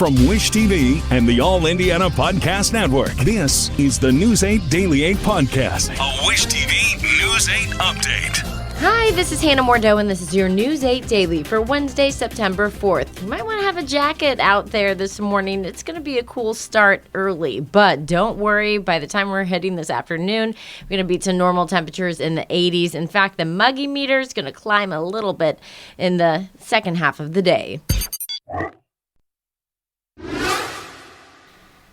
From Wish TV and the All Indiana Podcast Network, this is the News 8 Daily 8 Podcast, a Wish TV News 8 update. Hi, this is Hannah Mordeau, and this is your News 8 Daily for Wednesday, September 4th. You might want to have a jacket out there this morning. It's going to be a cool start early, but don't worry. By the time we're heading this afternoon, we're going to be to normal temperatures in the 80s. In fact, the muggy meter is going to climb a little bit in the second half of the day.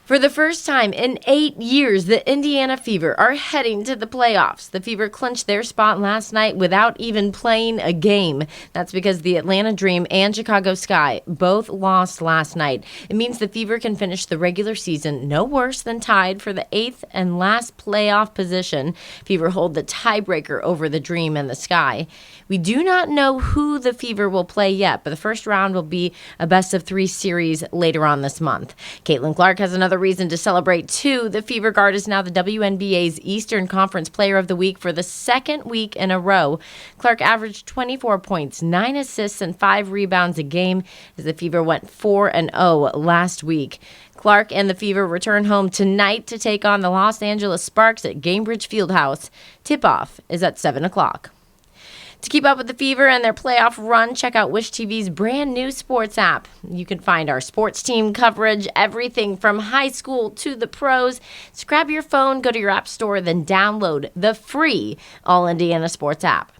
For the first time in 8 years, the Indiana Fever are heading to the playoffs. The Fever clinched their spot last night without even playing a game. That's because the Atlanta Dream and Chicago Sky both lost last night. It means the Fever can finish the regular season no worse than tied for the 8th and last playoff position. Fever hold the tiebreaker over the Dream and the Sky. We do not know who the Fever will play yet, but the first round will be a best-of-3 series later on this month. Caitlin Clark has another reason to celebrate, too. The Fever Guard is now the WNBA's Eastern Conference Player of the Week for the second week in a row. Clark averaged 24 points, 9 assists, and 5 rebounds a game as the Fever went 4-0 last week. Clark and the Fever return home tonight to take on the Los Angeles Sparks at Gainbridge Fieldhouse. Tip-off is at 7 o'clock. To keep up with the Fever and their playoff run, check out Wish TV's brand new sports app. You can find our sports team coverage, everything from high school to the pros. Just grab your phone, go to your app store, then download the free All Indiana Sports app.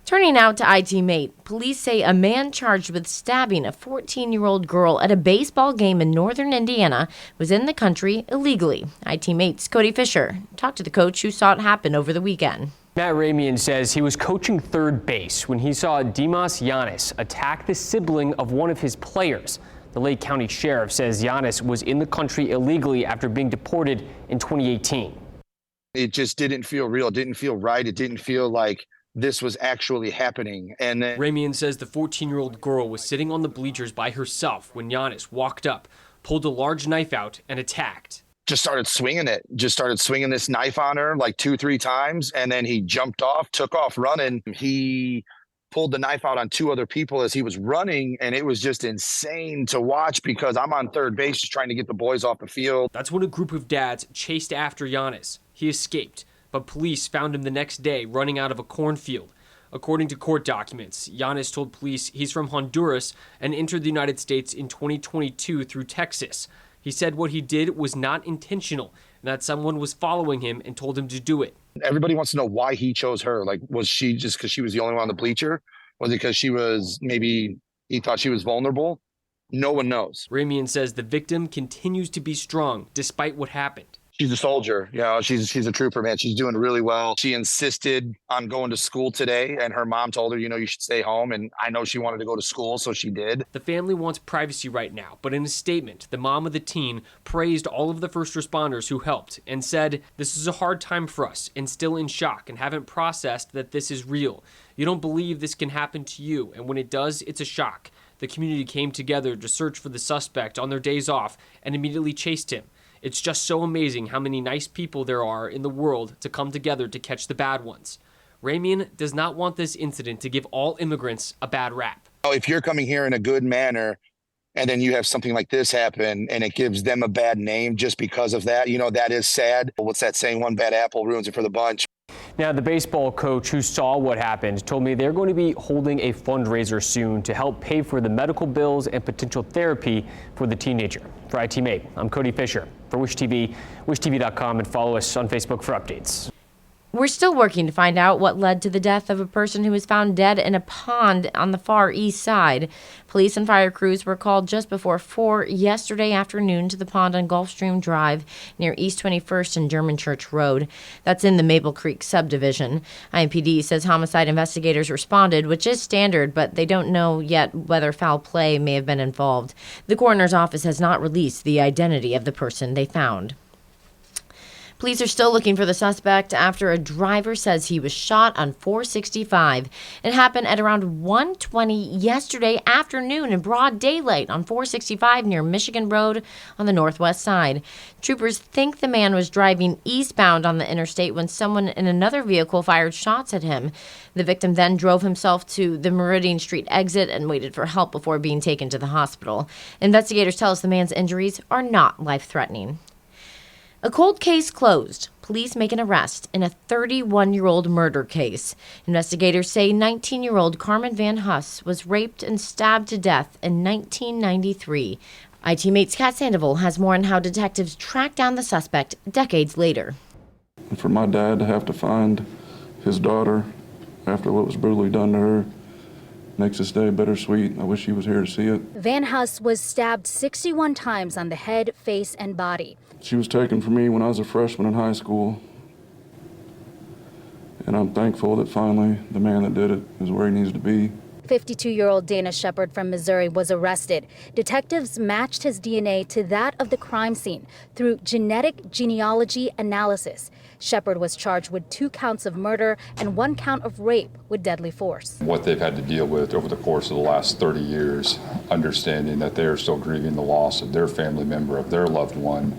Turning now to IT Mate, police say a man charged with stabbing a 14-year-old girl at a baseball game in northern Indiana was in the country illegally. IT Mate's Cody Fisher talked to the coach who saw it happen over the weekend. Matt Ramian says he was coaching third base when he saw Dimas Yanis attack the sibling of one of his players. The Lake County Sheriff says Yanis was in the country illegally after being deported in 2018. It just didn't feel real. It didn't feel right. It didn't feel like this was actually happening. And then Ramian says the 14-year-old girl was sitting on the bleachers by herself when Yanis walked up, pulled a large knife out, and attacked. Just started swinging this knife on her like 2-3 times. And then he jumped off, took off running. He pulled the knife out on 2 other people as he was running. And it was just insane to watch because I'm on third base just trying to get the boys off the field. That's when a group of dads chased after Yanis. He escaped, but police found him the next day running out of a cornfield. According to court documents, Yanis told police he's from Honduras and entered the United States in 2022 through Texas. He said what he did was not intentional and that someone was following him and told him to do it. Everybody wants to know why he chose her. Like, was she just because she was the only one on the bleacher? Was it because she was, maybe he thought she was vulnerable? No one knows. Ramian says the victim continues to be strong despite what happened. She's a soldier. She's a trooper, man. She's doing really well. She insisted on going to school today, and her mom told her, you should stay home. And I know she wanted to go to school, so she did. The family wants privacy right now, but in a statement, the mom of the teen praised all of the first responders who helped and said, "This is a hard time for us and still in shock and haven't processed that this is real. You don't believe this can happen to you, and when it does, it's a shock." The community came together to search for the suspect on their days off and immediately chased him. It's just so amazing how many nice people there are in the world to come together to catch the bad ones. Ramian does not want this incident to give all immigrants a bad rap. If you're coming here in a good manner and then you have something like this happen and it gives them a bad name just because of that, that is sad. What's that saying? One bad apple ruins it for the bunch. Now, the baseball coach who saw what happened told me they're going to be holding a fundraiser soon to help pay for the medical bills and potential therapy for the teenager. For IT Mate, I'm Cody Fisher. For Wish TV, wishtv.com, and follow us on Facebook for updates. We're still working to find out what led to the death of a person who was found dead in a pond on the far east side. Police and fire crews were called just before 4 yesterday afternoon to the pond on Gulfstream Drive near East 21st and German Church Road. That's in the Maple Creek subdivision. IMPD says homicide investigators responded, which is standard, but they don't know yet whether foul play may have been involved. The coroner's office has not released the identity of the person they found. Police are still looking for the suspect after a driver says he was shot on 465. It happened at around 1:20 yesterday afternoon in broad daylight on 465 near Michigan Road on the northwest side. Troopers think the man was driving eastbound on the interstate when someone in another vehicle fired shots at him. The victim then drove himself to the Meridian Street exit and waited for help before being taken to the hospital. Investigators tell us the man's injuries are not life-threatening. A cold case closed. Police make an arrest in a 31-year-old murder case. Investigators say 19-year-old Carmen Van Huss was raped and stabbed to death in 1993. IT Mate's Kat Sandoval has more on how detectives tracked down the suspect decades later. And for my dad to have to find his daughter after what was brutally done to her makes this day bittersweet. I wish he was here to see it. Van Huss was stabbed 61 times on the head, face, and body. She was taken from me when I was a freshman in high school. And I'm thankful that finally the man that did it is where he needs to be. 52-year-old Dana Shepard from Missouri was arrested. Detectives matched his DNA to that of the crime scene through genetic genealogy analysis. Shepard was charged with 2 counts of murder and 1 count of rape with deadly force. What they've had to deal with over the course of the last 30 years, understanding that they are still grieving the loss of their family member, of their loved one,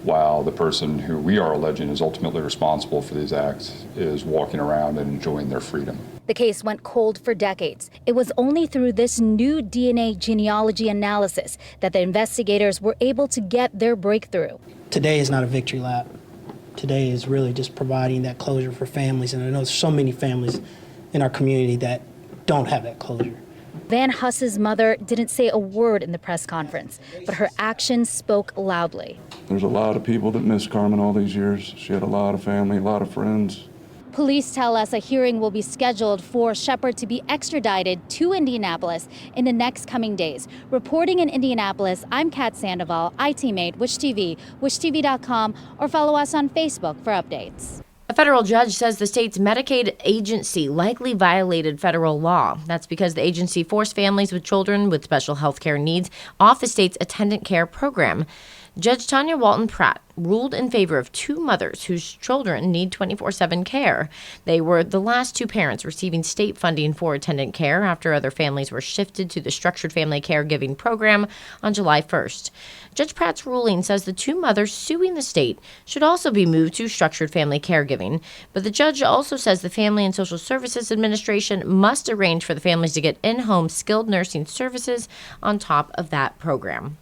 while the person who we are alleging is ultimately responsible for these acts is walking around and enjoying their freedom. The case went cold for decades. It was only through this new DNA genealogy analysis that the investigators were able to get their breakthrough. Today is not a victory lap. Today is really just providing that closure for families, and I know there's so many families in our community that don't have that closure. Van Huss's mother didn't say a word in the press conference, but her actions spoke loudly. There's a lot of people that miss Carmen all these years. She had a lot of family, a lot of friends. Police tell us a hearing will be scheduled for Shepard to be extradited to Indianapolis in the next coming days. Reporting in Indianapolis, I'm Kat Sandoval, IT Mate, Wish TV, wishtv.com, or follow us on Facebook for updates. A federal judge says the state's Medicaid agency likely violated federal law. That's because the agency forced families with children with special health care needs off the state's attendant care program. Judge Tanya Walton Pratt ruled in favor of 2 mothers whose children need 24/7 care. They were the last 2 parents receiving state funding for attendant care after other families were shifted to the Structured Family Caregiving Program on July 1st. Judge Pratt's ruling says the 2 mothers suing the state should also be moved to Structured Family Caregiving, but the judge also says the Family and Social Services Administration must arrange for the families to get in-home skilled nursing services on top of that program.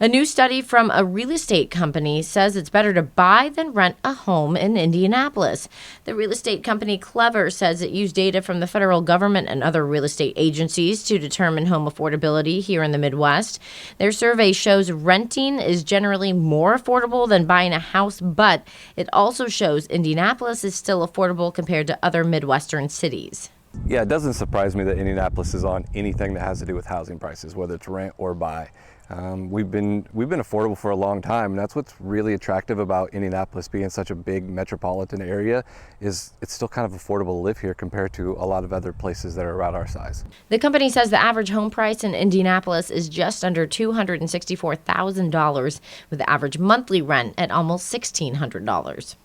A new study from a real estate company says it's better to buy than rent a home in Indianapolis. The real estate company Clever says it used data from the federal government and other real estate agencies to determine home affordability here in the Midwest. Their survey shows renting is generally more affordable than buying a house, but it also shows Indianapolis is still affordable compared to other Midwestern cities. Yeah, it doesn't surprise me that Indianapolis is on anything that has to do with housing prices, whether it's rent or buy. We've been affordable for a long time, and that's what's really attractive about Indianapolis being such a big metropolitan area. Is it's still kind of affordable to live here compared to a lot of other places that are around our size. The company says the average home price in Indianapolis is just under $264,000, with the average monthly rent at almost $1,600.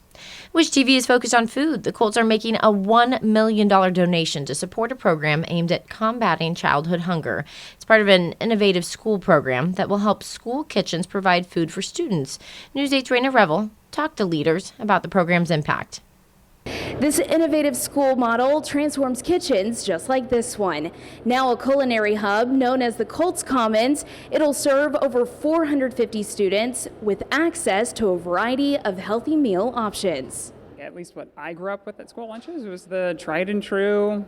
Wish TV is focused on food. The Colts are making a $1 million donation to support a program aimed at combating childhood hunger. It's part of an innovative school program that will help school kitchens provide food for students. News 8's Raina Revel talked to leaders about the program's impact. This innovative school model transforms kitchens just like this one. Now a culinary hub known as the Colts Commons, it'll serve over 450 students with access to a variety of healthy meal options. At least what I grew up with at school lunches was the tried and true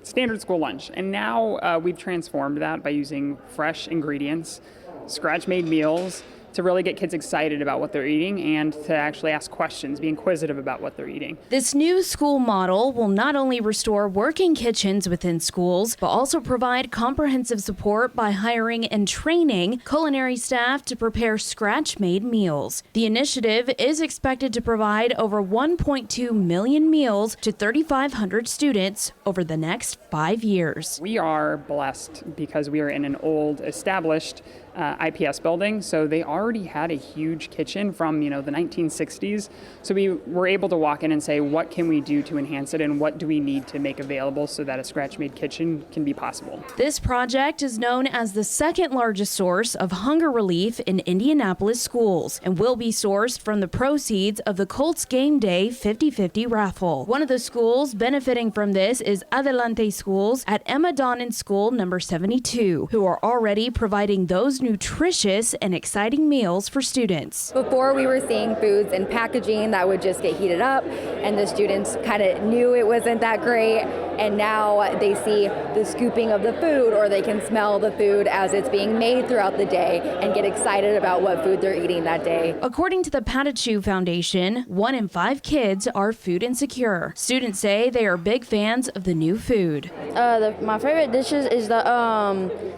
standard school lunch. And now we've transformed that by using fresh ingredients, scratch-made meals, to really get kids excited about what they're eating and to actually ask questions, be inquisitive about what they're eating. This new school model will not only restore working kitchens within schools, but also provide comprehensive support by hiring and training culinary staff to prepare scratch-made meals. The initiative is expected to provide over 1.2 million meals to 3,500 students over the next 5 years. We are blessed because we are in an old, established IPS building, so they are already had a huge kitchen from, the 1960s. So we were able to walk in and say, what can we do to enhance it, and what do we need to make available so that a scratch-made kitchen can be possible? This project is known as the second largest source of hunger relief in Indianapolis schools and will be sourced from the proceeds of the Colts game day 50-50 raffle. One of the schools benefiting from this is Adelante Schools at Emma Donnan School number 72, who are already providing those nutritious and exciting meals for students. Before, we were seeing foods in packaging that would just get heated up, and the students kind of knew it wasn't that great, and now they see the scooping of the food, or they can smell the food as it's being made throughout the day and get excited about what food they're eating that day. According to the Patachu Foundation, 1 in 5 kids are food insecure. Students say they are big fans of the new food. My favorite dishes is the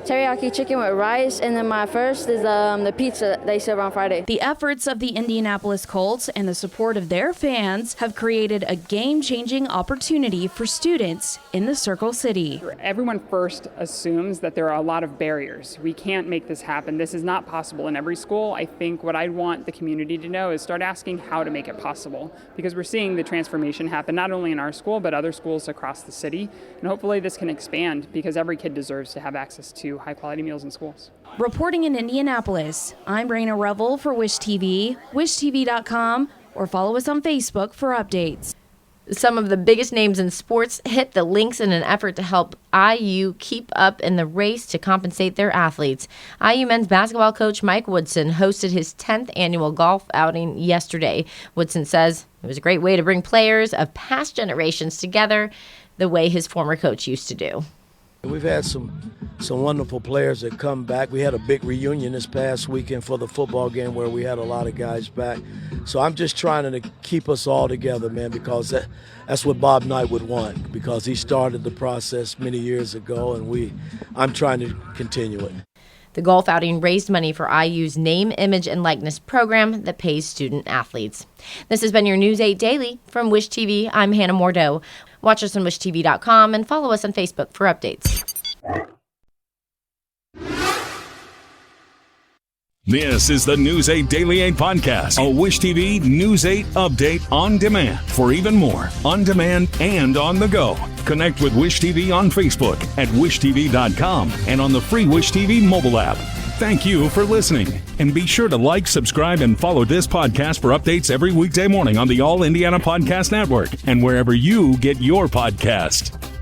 teriyaki chicken with rice, and then my first is the pizza they serve on Friday. The efforts of the Indianapolis Colts and the support of their fans have created a game-changing opportunity for students in the Circle City. Everyone first assumes that there are a lot of barriers. We can't make this happen. This is not possible in every school. I think what I want the community to know is start asking how to make it possible, because we're seeing the transformation happen not only in our school but other schools across the city, and hopefully this can expand because every kid deserves to have access to high-quality meals in schools. Reporting in Indianapolis, I'm Raina Revel for Wish TV, wishtv.com, or follow us on Facebook for updates. Some of the biggest names in sports hit the links in an effort to help IU keep up in the race to compensate their athletes. IU men's basketball coach Mike Woodson hosted his 10th annual golf outing yesterday. Woodson says it was a great way to bring players of past generations together the way his former coach used to do. We've had some wonderful players that come back. We had a big reunion this past weekend for the football game where we had a lot of guys back. So I'm just trying to keep us all together, man, because that's what Bob Knight would want, because he started the process many years ago, and I'm trying to continue it. The golf outing raised money for IU's Name, Image, and Likeness program that pays student athletes. This has been your News 8 Daily from Wish TV. I'm Hannah Mordeau. Watch us on wishtv.com and follow us on Facebook for updates. This is the News 8 Daily 8 podcast, a Wish TV News 8 update on demand. For even more, on demand and on the go, connect with Wish TV on Facebook at wishtv.com and on the free Wish TV mobile app. Thank you for listening, and be sure to like, subscribe, and follow this podcast for updates every weekday morning on the All Indiana Podcast Network and wherever you get your podcast.